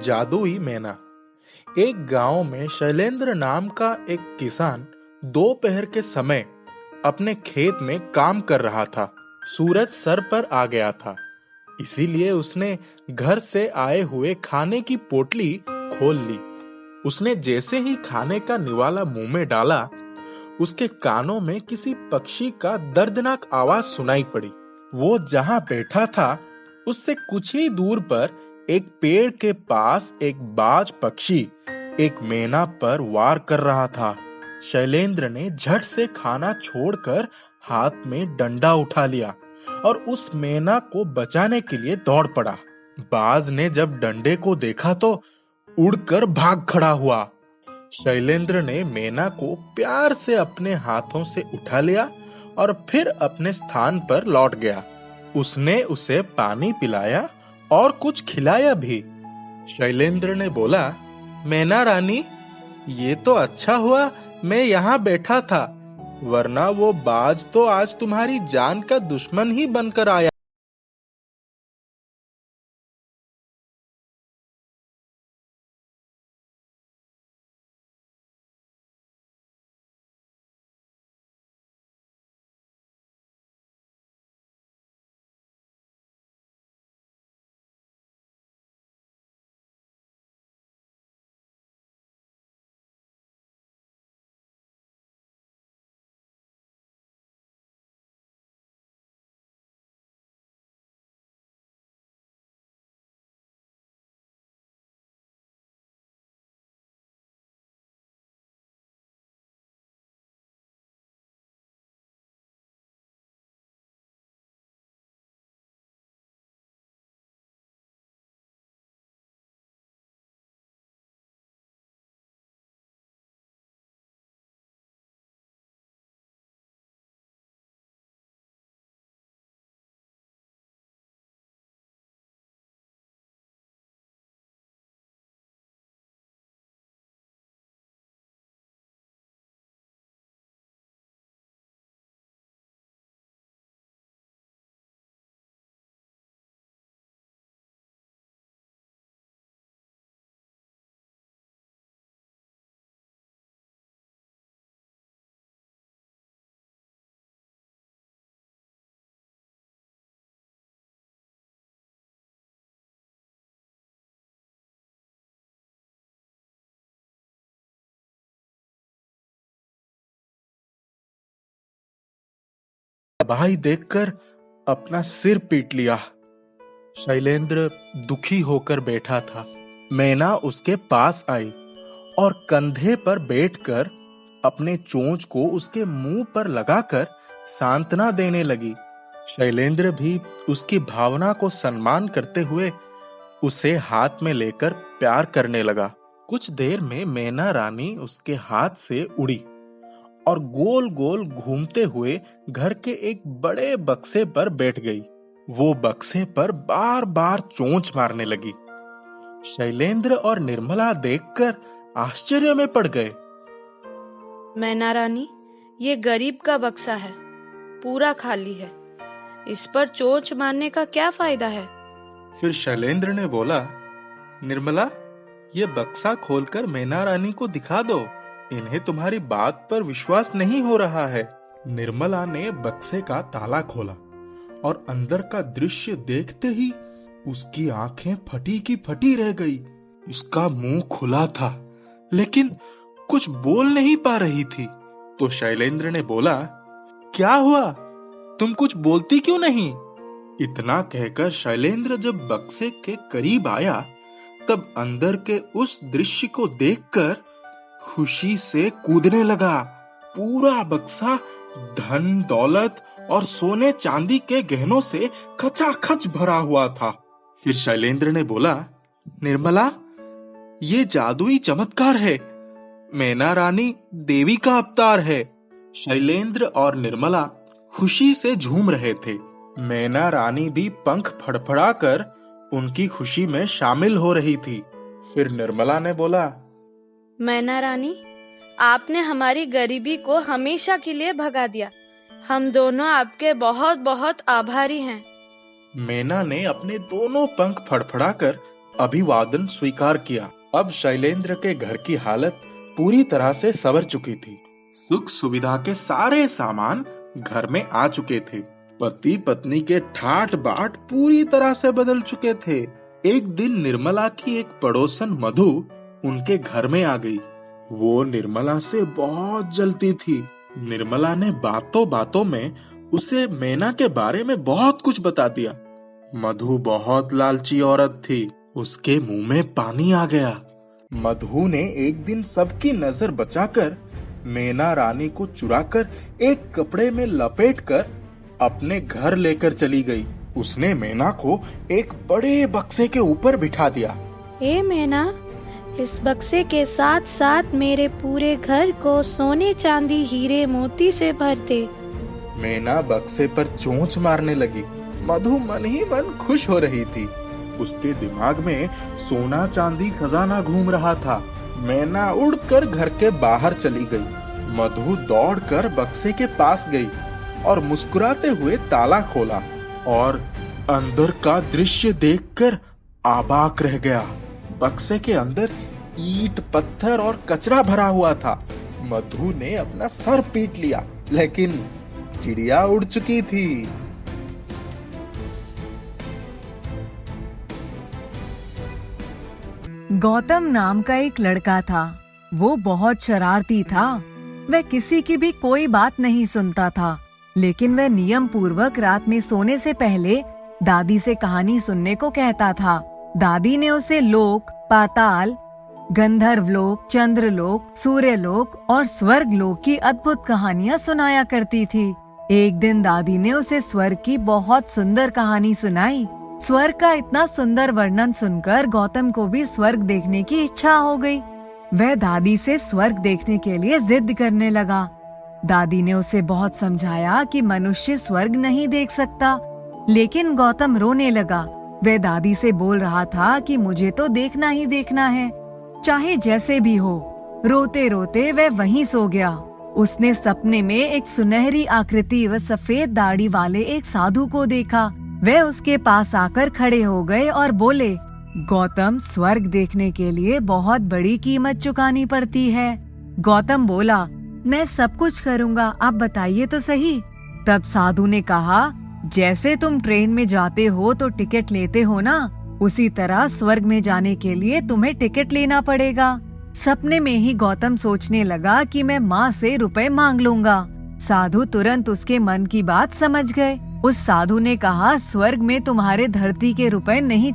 जादुई मैना। एक गांव में शैलेंद्र नाम का एक किसान दोपहर के समय अपने खेत में काम कर रहा था। सूरज सर पर आ गया था, इसीलिए उसने घर से आए हुए खाने की पोटली खोल ली। उसने जैसे ही खाने का निवाला मुंह में डाला, उसके कानों में किसी पक्षी का दर्दनाक आवाज सुनाई पड़ी। वो जहां बैठा था, उससे कुछ ही दूर पर एक पेड़ के पास एक बाज पक्षी एक मैना पर वार कर रहा था। शैलेंद्र ने झट से खाना छोड़कर हाथ में डंडा उठा लिया और उस मैना को बचाने के लिए दौड़ पड़ा। बाज ने जब डंडे को देखा तो उड़कर भाग खड़ा हुआ। शैलेंद्र ने मैना को प्यार से अपने हाथों से उठा लिया और फिर अपने स्थान पर लौट गया। उसने उसे पानी पिलाया और कुछ खिलाया भी। शैलेंद्र ने बोला, मैना रानी, ये तो अच्छा हुआ मैं यहाँ बैठा था, वरना वो बाज तो आज तुम्हारी जान का दुश्मन ही बनकर आया। तबाही देखकर अपना सिर पीट लिया। शैलेंद्र दुखी होकर बैठा था। मैना उसके पास आई और कंधे पर बैठकर अपने चोंच को उसके मुंह पर लगाकर सांत्वना देने लगी। शैलेंद्र भी उसकी भावना को सम्मान करते हुए उसे हाथ में लेकर प्यार करने लगा। कुछ देर में मैना रानी उसके हाथ से उड़ी और गोल गोल घूमते हुए घर के एक बड़े बक्से पर बैठ गई। वो बक्से पर बार बार चोंच मारने लगी। शैलेंद्र और निर्मला देखकर आश्चर्य में पड़ गए। मैना रानी, ये गरीब का बक्सा है, पूरा खाली है, इस पर चोंच मारने का क्या फायदा है? फिर शैलेंद्र ने बोला, निर्मला, ये बक्सा खोलकर मैना रानी को दिखा दो, इन्हें तुम्हारी बात पर विश्वास नहीं हो रहा है। निर्मला ने बक्से का ताला खोला और अंदर का दृश्य देखते ही उसकी आंखें फटी की फटी रह गई। उसका मुंह खुला था, लेकिन कुछ बोल नहीं पा रही थी। तो शैलेंद्र ने बोला, क्या हुआ? तुम कुछ बोलती क्यों नहीं? इतना कहकर शैलेंद्र जब बक्से के करीब आया, तब अंदर के उस दृश्य को देखकर खुशी से कूदने लगा। पूरा बक्सा धन दौलत और सोने चांदी के गहनों से खचाखच भरा हुआ था। फिर शैलेंद्र ने बोला, निर्मला, ये जादुई चमत्कार है, मैना रानी देवी का अवतार है। शैलेंद्र और निर्मला खुशी से झूम रहे थे। मैना रानी भी पंख फड़फड़ाकर उनकी खुशी में शामिल हो रही थी। फिर निर्मला ने बोला, मैना रानी, आपने हमारी गरीबी को हमेशा के लिए भगा दिया। हम दोनों आपके बहुत बहुत आभारी हैं। मैना ने अपने दोनों पंख फड़फड़ाकर अभिवादन स्वीकार किया। अब शैलेंद्र के घर की हालत पूरी तरह से संवर चुकी थी। सुख सुविधा के सारे सामान घर में आ चुके थे। पति पत्नी के ठाट बाट पूरी तरह से बदल चुके थे। एक दिन निर्मला की एक पड़ोसन मधु उनके घर में आ गई। वो निर्मला से बहुत जलती थी। निर्मला ने बातों बातों में उसे मैना के बारे में बहुत कुछ बता दिया। मधु बहुत लालची औरत थी। उसके मुंह में पानी आ गया। मधु ने एक दिन सबकी नजर बचाकर मैना रानी को चुराकर एक कपड़े में लपेटकर अपने घर लेकर चली गई। उसने मैना को एक बड़े बक्से के ऊपर बिठा दिया। ए मैना, इस बक्से के साथ साथ मेरे पूरे घर को सोने चांदी हीरे मोती से भर दे। मैना बक्से पर चोंच मारने लगी। मधु मन ही मन खुश हो रही थी। उसके दिमाग में सोना चांदी खजाना घूम रहा था। मैना उड़कर घर के बाहर चली गई। मधु दौड़कर बक्से के पास गई और मुस्कुराते हुए ताला खोला और अंदर का दृश्य देखकर अवाक रह गया। बक्से के अंदर ईंट, पत्थर और कचरा भरा हुआ था। मधु ने अपना सर पीट लिया, लेकिन चिड़िया उड़ चुकी थी। गौतम नाम का एक लड़का था। वो बहुत शरारती था। वह किसी की भी कोई बात नहीं सुनता था, लेकिन वह नियम पूर्वक रात में सोने से पहले दादी से कहानी सुनने को कहता था। दादी ने उसे लोक, पाताल, गंधर्व लोक, चंद्रलोक, सूर्यलोक और स्वर्ग लोक की अद्भुत कहानियाँ सुनाया करती थी। एक दिन दादी ने उसे स्वर्ग की बहुत सुंदर कहानी सुनाई। स्वर्ग का इतना सुंदर वर्णन सुनकर गौतम को भी स्वर्ग देखने की इच्छा हो गई। वह दादी से स्वर्ग देखने के लिए जिद करने लगा। दादी ने उसे बहुत समझाया कि मनुष्य स्वर्ग नहीं देख सकता, लेकिन गौतम रोने लगा। वह दादी से बोल रहा था कि मुझे तो देखना ही देखना है, चाहे जैसे भी हो। रोते रोते वह वहीं सो गया। उसने सपने में एक सुनहरी आकृति व सफेद दाढ़ी वाले एक साधु को देखा। वे उसके पास आकर खड़े हो गए और बोले, गौतम, स्वर्ग देखने के लिए बहुत बड़ी कीमत चुकानी पड़ती है। गौतम बोला, मैं सब कुछ करूँगा, आप बताइए तो सही। तब साधु ने कहा, जैसे तुम ट्रेन में जाते हो तो टिकट लेते हो ना, उसी तरह स्वर्ग में जाने के लिए तुम्हें टिकट लेना पड़ेगा। सपने में ही गौतम सोचने लगा कि मैं माँ से रुपए मांग लूंगा। साधु तुरंत उसके मन की बात समझ गए। उस साधु ने कहा, स्वर्ग में तुम्हारे धरती के रुपए नहीं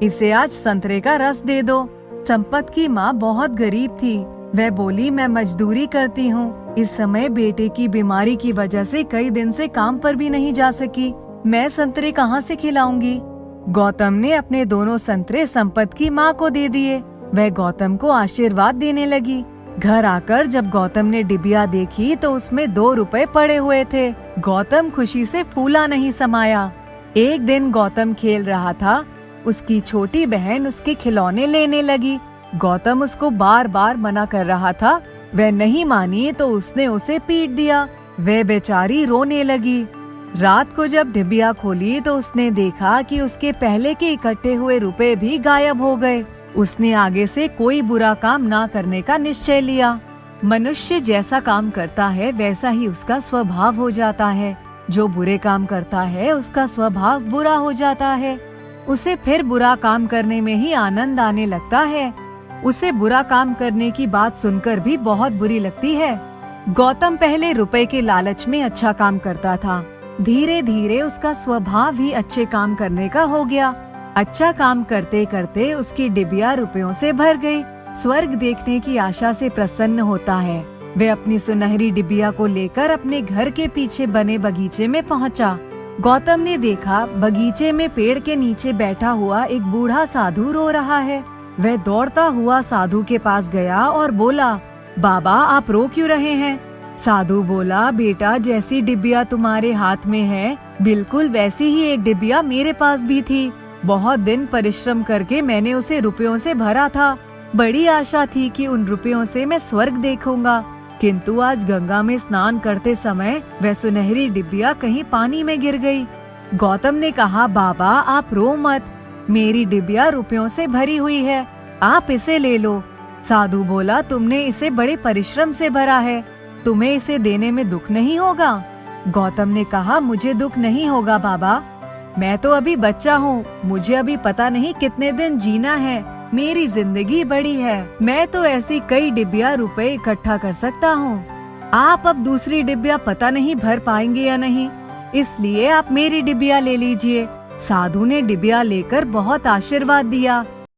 इसे आज संतरे का रस दे दो। संपत की माँ बहुत गरीब थी। वह बोली, मैं मजदूरी करती हूँ। इस समय बेटे की बीमारी की वजह से कई दिन से काम पर भी नहीं जा सकी। मैं संतरे कहाँ से खिलाऊंगी? गौतम ने अपने दोनों संतरे संपत की माँ को दे दिए। वह गौतम को आशीर्वाद देने लगी। घर आकर जब गौतम ने डिबिया देखी तो उसमें 2 रुपए पड़े हुए थे। गौतम खुशी से फूला नहीं समाया। एक दिन गौतम खेल रहा था। उसकी छोटी बहन उसके खिलौने लेने लगी। गौतम उसको बार बार मना कर रहा था। वह नहीं मानी तो उसने उसे पीट दिया। वह बेचारी रोने लगी। रात को जब डिबिया खोली तो उसने देखा कि उसके पहले के इकट्ठे हुए रुपए भी गायब हो गए। उसने आगे से कोई बुरा काम ना करने का निश्चय लिया। मनुष्य जैसा काम करता है वैसा ही उसका स्वभाव हो जाता है। जो बुरे काम करता है उसका स्वभाव बुरा हो जाता है। उसे फिर बुरा काम करने में ही आनंद आने लगता है। उसे बुरा काम करने की बात सुनकर भी बहुत बुरी लगती है। गौतम पहले रुपए के लालच में अच्छा काम करता था। धीरे धीरे उसका स्वभाव ही अच्छे काम करने का हो गया। अच्छा काम करते करते उसकी डिबिया रुपयों से भर गई। स्वर्ग देखने की आशा से प्रसन्न होता है। वह अपनी सुनहरी डिबिया को लेकर अपने घर के पीछे बने बगीचे में पहुंचा। गौतम ने देखा बगीचे में पेड़ के नीचे बैठा हुआ एक बूढ़ा साधु रो रहा है। वह दौड़ता हुआ साधु के पास गया और बोला, बाबा आप रो क्यों रहे हैं? साधु बोला, बेटा जैसी डिबिया तुम्हारे हाथ में है बिल्कुल वैसी ही एक डिबिया मेरे पास भी थी। बहुत दिन परिश्रम करके मैंने उसे रुपयों से भरा था। बड़ी आशा थी कि उन रुपयों से मैं स्वर्ग देखूंगा, किंतु आज गंगा में स्नान करते समय वह सुनहरी डिबिया कहीं पानी में गिर गई। गौतम ने कहा, बाबा आप रो मत, मेरी डिबिया रुपयों से भरी हुई है, आप इसे ले लो। साधु बोला, तुमने इसे बड़े परिश्रम से भरा है, तुम्हें इसे देने में दुख नहीं होगा? गौतम ने कहा, मुझे दुख नहीं होगा बाबा, मैं तो अभी बच्चा हूँ, मुझे अभी पता नहीं कितने दिन जीना है, मेरी जिंदगी बड़ी है, मैं तो ऐसी कई डिबिया रुपए इकट्ठा कर सकता हूँ। आप अब दूसरी डिबिया पता नहीं भर पाएंगे या नहीं, इसलिए आप मेरी डिबिया ले लीजिए। साधु ने डिबिया लेकर बहुत आशीर्वाद दिया।